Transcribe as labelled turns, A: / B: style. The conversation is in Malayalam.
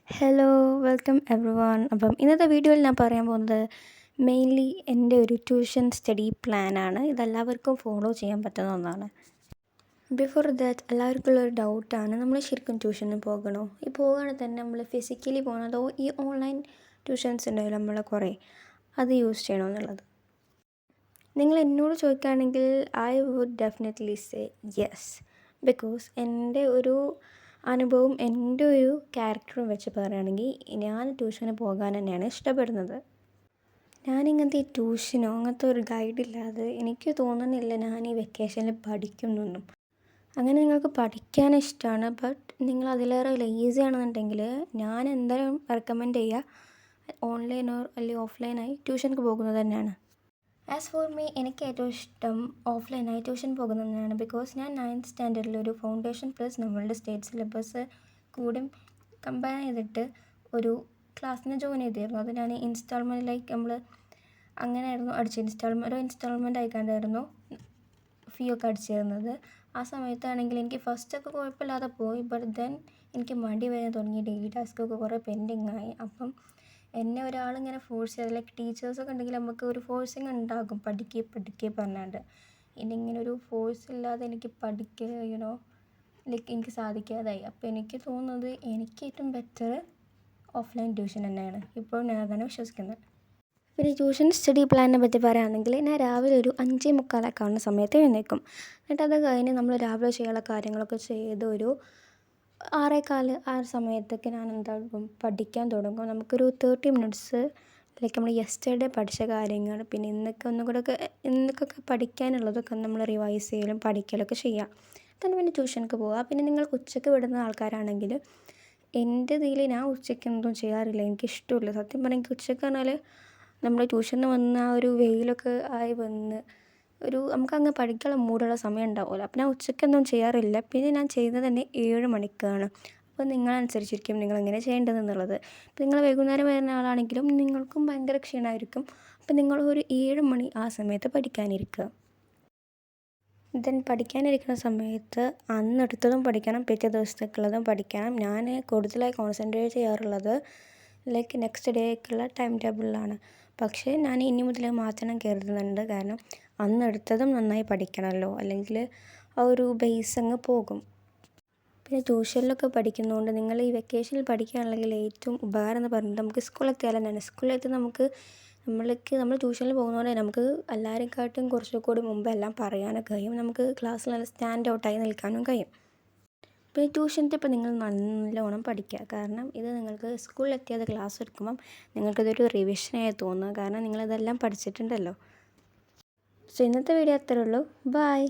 A: Hello welcome every one. ഇന്നത്തെ വീഡിയോയിൽ ഞാൻ പറയാൻ പോകുന്നത് മെയിൻലി എൻ്റെ ഒരു ട്യൂഷൻ സ്റ്റഡി പ്ലാനാണ്. ഇതെല്ലാവർക്കും ഫോളോ ചെയ്യാൻ പറ്റുന്ന ഒന്നാണ്. ബിഫോർ ദാറ്റ് എല്ലാവർക്കും ഉള്ളൊരു ഡൗട്ടാണ്, നമ്മൾ ശരിക്കും ട്യൂഷന് പോകണോ? ഈ പോകുകയാണെങ്കിൽ തന്നെ നമ്മൾ ഫിസിക്കലി പോകണതോ ഈ ഓൺലൈൻ ട്യൂഷൻസ് ഉണ്ടല്ലോ നമ്മൾ കുറേ, അത് യൂസ് ചെയ്യണോ എന്നുള്ളത്. നിങ്ങൾ എന്നോട് ചോദിക്കുകയാണെങ്കിൽ I would definitely say yes. Because എൻ്റെ ഒരു അനുഭവം, എൻ്റെ ഒരു ക്യാരക്ടറും വെച്ച് പറയുകയാണെങ്കിൽ ഞാൻ ട്യൂഷന് പോകാൻ തന്നെയാണ് ഇഷ്ടപ്പെടുന്നത്. ഞാനിങ്ങനത്തെ ഈ ട്യൂഷനോ അങ്ങനത്തെ ഒരു ഗൈഡില്ലാതെ എനിക്ക് തോന്നുന്നില്ല ഞാൻ ഈ വെക്കേഷനിൽ പഠിക്കുന്നൊന്നും. അങ്ങനെ നിങ്ങൾക്ക് പഠിക്കാൻ ഇഷ്ടമാണ്, ബട്ട് നിങ്ങൾ അതിലേറെ ലേസി ആണെന്നുണ്ടെങ്കിൽ ഞാൻ എന്തായാലും റെക്കമെൻഡ് ചെയ്യുക ഓൺലൈനോ അല്ലെങ്കിൽ ഓഫ്ലൈനായി ട്യൂഷനൊക്കെ പോകുന്നത് തന്നെയാണ്. ആസ് ഫോർ മീ, എനിക്ക് ഏറ്റവും ഇഷ്ടം ഓഫ്ലൈനായി ട്യൂഷൻ പോകുന്നതാണ്. ബിക്കോസ് ഞാൻ 9th സ്റ്റാൻഡേർഡിൽ ഒരു ഫൗണ്ടേഷൻ പ്ലസ് നമ്മളുടെ സ്റ്റേറ്റ് സിലബസ് കൂടി കമ്പയർ ചെയ്തിട്ട് ഒരു ക്ലാസ്സിന് ജോയിൻ ചെയ്തിരുന്നു. അത് ഞാൻ ഇൻസ്റ്റാൾമെൻറ്റ് ലൈക്ക് നമ്മൾ അങ്ങനെയായിരുന്നു ഒരു ഇൻസ്റ്റാൾമെൻറ്റ് ആയിക്കാണ്ടായിരുന്നു ഫീ ഒക്കെ അടിച്ചിരുന്നത്. ആ സമയത്താണെങ്കിൽ എനിക്ക് ഫസ്റ്റൊക്കെ കുഴപ്പമില്ലാതെ പോയി, ബട്ട് ദെൻ എനിക്ക് മടി വരാൻ തുടങ്ങി, ഡെയിലി ടാസ്കൊക്കെ കുറേ പെൻഡിങ് ആയി. അപ്പം എന്നെ ഒരാളിങ്ങനെ ഫോഴ്സ് ചെയ്ത്, ലൈക്ക് ടീച്ചേഴ്സൊക്കെ ഉണ്ടെങ്കിൽ നമുക്ക് ഒരു ഫോഴ്സിങ് ഉണ്ടാകും, പഠിക്കുക പറഞ്ഞാണ്ട്. ഇങ്ങനെ ഒരു ഫോഴ്സ് ഇല്ലാതെ എനിക്ക് പഠിക്കുക ലൈക്ക് എനിക്ക് സാധിക്കാതായി. അപ്പോൾ എനിക്ക് തോന്നുന്നത് എനിക്ക് ഏറ്റവും ബെറ്റർ ഓഫ്ലൈൻ ട്യൂഷൻ തന്നെയാണ്. ഇപ്പോൾ ഞാൻ അതാണ് വിശ്വസിക്കുന്നത്. പിന്നെ ട്യൂഷൻ സ്റ്റഡി പ്ലാനിനെ പറ്റി പറയുകയാണെങ്കിൽ ഞാൻ രാവിലെ ഒരു 5:45 ആവുന്ന സമയത്ത് എഴുന്നേൽക്കും. എന്നിട്ട് അത് കഴിഞ്ഞ് നമ്മൾ രാവിലെ ചെയ്യാനുള്ള കാര്യങ്ങളൊക്കെ ചെയ്ത് ഒരു 6:15 ആ സമയത്തൊക്കെ ഞാൻ എന്താകും പഠിക്കാൻ തുടങ്ങും. നമുക്കൊരു 30 മിനിറ്റ്സ് ലൈക്ക് നമ്മൾ യെസ്റ്റർഡേ പഠിച്ച കാര്യങ്ങൾ, പിന്നെ ഇന്നൊക്കെ പഠിക്കാനുള്ളതൊക്കെ നമ്മൾ റിവൈസ് ചെയ്യലും പഠിക്കലൊക്കെ ചെയ്യാം. തന്നെ പിന്നെ ട്യൂഷനൊക്കെ പോവുക. പിന്നെ നിങ്ങൾക്ക് ഉച്ചയ്ക്ക് വിടുന്ന ആൾക്കാരാണെങ്കിൽ എൻ്റെ ഇതിൽ ഞാൻ ഉച്ചയ്ക്കൊന്നും ചെയ്യാറില്ല, എനിക്കിഷ്ടമില്ല സത്യം പറഞ്ഞാൽ. എനിക്ക് ഉച്ചയ്ക്ക് പറഞ്ഞാൽ നമ്മൾ ട്യൂഷന് വന്ന് ആ ഒരു വെയിലൊക്കെ ആയി വന്ന് നമുക്കങ്ങ് പഠിക്കാനുള്ള മൂടുള്ള സമയം ഉണ്ടാവുമല്ലോ. അപ്പോൾ ഞാൻ ഉച്ചയ്ക്കൊന്നും ചെയ്യാറില്ല. പിന്നെ ഞാൻ ചെയ്യുന്നത് തന്നെ 7 മണിക്കാണ്. അപ്പോൾ നിങ്ങളനുസരിച്ചിരിക്കും നിങ്ങളെങ്ങനെ ചെയ്യേണ്ടതെന്നുള്ളത്. ഇപ്പോൾ നിങ്ങൾ വൈകുന്നേരം വരുന്ന ആളാണെങ്കിലും നിങ്ങൾക്കും ഭയങ്കര ക്ഷീണമായിരിക്കും. അപ്പോൾ നിങ്ങൾ ഒരു 7 മണി ആ സമയത്ത് പഠിക്കാനിരിക്കുക. ദെൻ പഠിക്കാനിരിക്കുന്ന സമയത്ത് അന്നെടുത്തതും പഠിക്കണം, പിറ്റേ ദിവസത്തേക്കുള്ളതും പഠിക്കണം. ഞാൻ കൂടുതലായി കോൺസെൻട്രേറ്റ് ചെയ്യാറുള്ളത് ലൈക്ക് നെക്സ്റ്റ് ഡേക്കുള്ള ടൈം ടേബിളിലാണ്. പക്ഷേ ഞാൻ ഇനി മുതൽ മാറ്റണം കരുതുന്നുണ്ട്. കാരണം അന്നെടുത്തതും നന്നായി പഠിക്കണമല്ലോ, അല്ലെങ്കിൽ ആ ഒരു ബേസ് അങ്ങ് പോകും. പിന്നെ ട്യൂഷനിലൊക്കെ പഠിക്കുന്നതുകൊണ്ട് നിങ്ങൾ ഈ വെക്കേഷനിൽ പഠിക്കുകയാണെങ്കിൽ ഏറ്റവും ഉപകാരം എന്ന് പറയുന്നത് നമുക്ക് സ്കൂളിലെത്തിയാൽ തന്നെയാണ്. സ്കൂളിലെത്തി നമ്മൾ ട്യൂഷനിൽ പോകുന്നതുകൊണ്ട് നമുക്ക് എല്ലാവരെക്കാട്ടും കുറച്ചുകൂടി മുമ്പ് എല്ലാം പറയാനൊക്കെ കഴിയും. നമുക്ക് ക്ലാസ്സിൽ നല്ല സ്റ്റാൻഡ് ഔട്ടായി നിൽക്കാനും കഴിയും. പിന്നെ ട്യൂഷൻ്റെ ഇപ്പോൾ നിങ്ങൾ നല്ലോണം പഠിക്കുക. കാരണം ഇത് നിങ്ങൾക്ക് സ്കൂളിലെത്തിയത് ക്ലാസ് എടുക്കുമ്പം നിങ്ങൾക്കിതൊരു റിവിഷനായി തോന്നുക. കാരണം നിങ്ങളിതെല്ലാം പഠിച്ചിട്ടുണ്ടല്ലോ. സോ ഇന്നത്തെ വീഡിയോ അത്രേ ഉള്ളൂ. ബൈ.